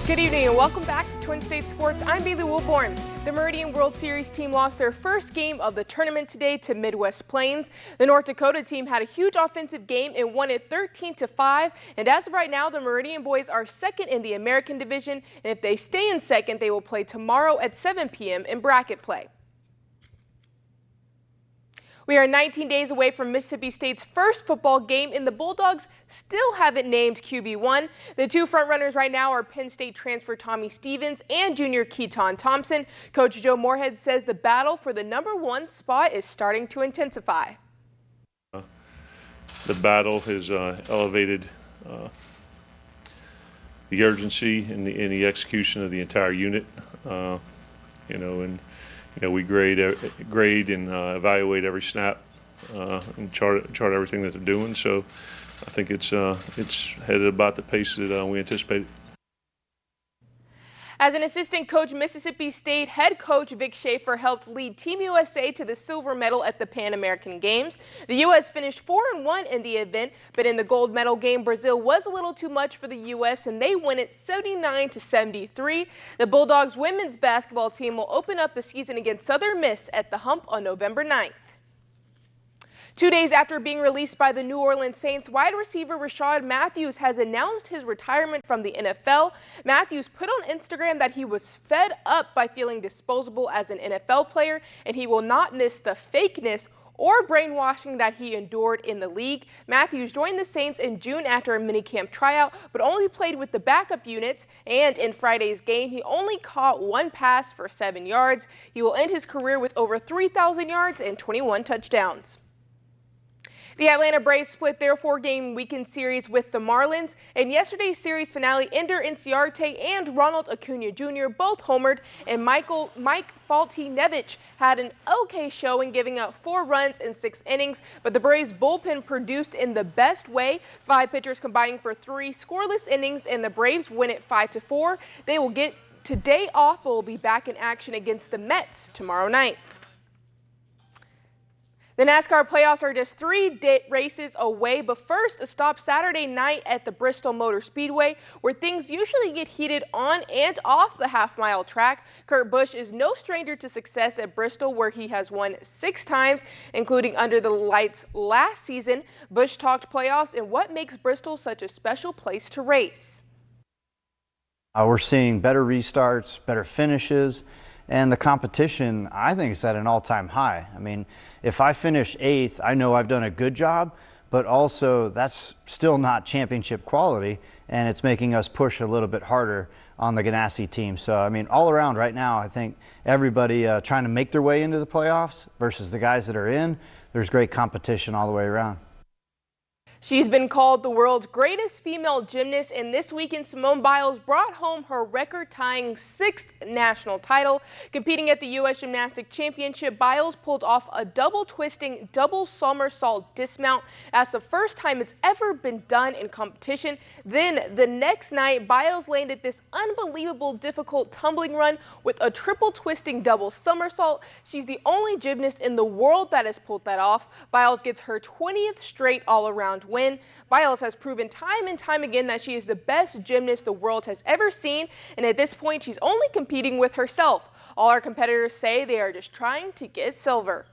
Good evening and welcome back to Twin State Sports. I'm Bailey Wilborn. The Meridian World Series team lost their first game of the tournament today to Midwest Plains. The North Dakota team had a huge offensive game and won it 13-5. And as of right now, the Meridian boys are second in the American Division. And if they stay in second, they will play tomorrow at 7 p.m. in bracket play. We are 19 days away from Mississippi State's first football game, and the Bulldogs still haven't named QB1. The two frontrunners right now are Penn State transfer Tommy Stevens and junior Keaton Thompson. Coach Joe Moorhead says the battle for the #1 spot is starting to intensify. The battle has elevated the urgency in the execution of the entire unit. We grade and evaluate every snap and chart everything that they're doing. So I think it's headed about the pace that we anticipated. As an assistant coach, Mississippi State head coach Vic Schaefer helped lead Team USA to the silver medal at the Pan American Games. The U.S. finished 4-1 in the event, but in the gold medal game, Brazil was a little too much for the U.S. and they win it 79-73. The Bulldogs women's basketball team will open up the season against Southern Miss at the Hump on November 9th. 2 days after being released by the New Orleans Saints, wide receiver Rashad Matthews has announced his retirement from the NFL. Matthews put on Instagram that he was fed up by feeling disposable as an NFL player, and he will not miss the fakeness or brainwashing that he endured in the league. Matthews joined the Saints in June after a minicamp tryout, but only played with the backup units, and in Friday's game, he only caught one pass for 7 yards. He will end his career with over 3,000 yards and 21 touchdowns. The Atlanta Braves split their 4-game weekend series with the Marlins. In yesterday's series finale, Ender Inciarte and Ronald Acuna Jr. both homered, and Mike Foltynewicz had an okay showing, giving up 4 runs in 6 innings. But the Braves bullpen produced in the best way, 5 pitchers combining for 3 scoreless innings, and the Braves win it 5-4. They will get today off, but will be back in action against the Mets tomorrow night. The NASCAR playoffs are just 3 races away, but first a stop Saturday night at the Bristol Motor Speedway, where things usually get heated on and off the half-mile track. Kurt Busch is no stranger to success at Bristol, where he has won 6 times, including under the lights last season. Busch talked playoffs and what makes Bristol such a special place to race. We're seeing better restarts, better finishes. And the competition, I think, is at an all-time high. I mean, if I finish 8th, I know I've done a good job, but also that's still not championship quality, and it's making us push a little bit harder on the Ganassi team. So, I mean, all around right now, I think everybody trying to make their way into the playoffs versus the guys that are in, there's great competition all the way around. She's been called the world's greatest female gymnast, and this weekend Simone Biles brought home her record-tying 6th national title. Competing at the U.S. Gymnastic Championship, Biles pulled off a double-twisting, double somersault dismount. That's the first time it's ever been done in competition. Then the next night, Biles landed this unbelievable difficult tumbling run with a triple-twisting double somersault. She's the only gymnast in the world that has pulled that off. Biles gets her 20th straight all-around win. Biles has proven time and time again that she is the best gymnast the world has ever seen, and at this point she's only competing with herself. All our competitors say they are just trying to get silver.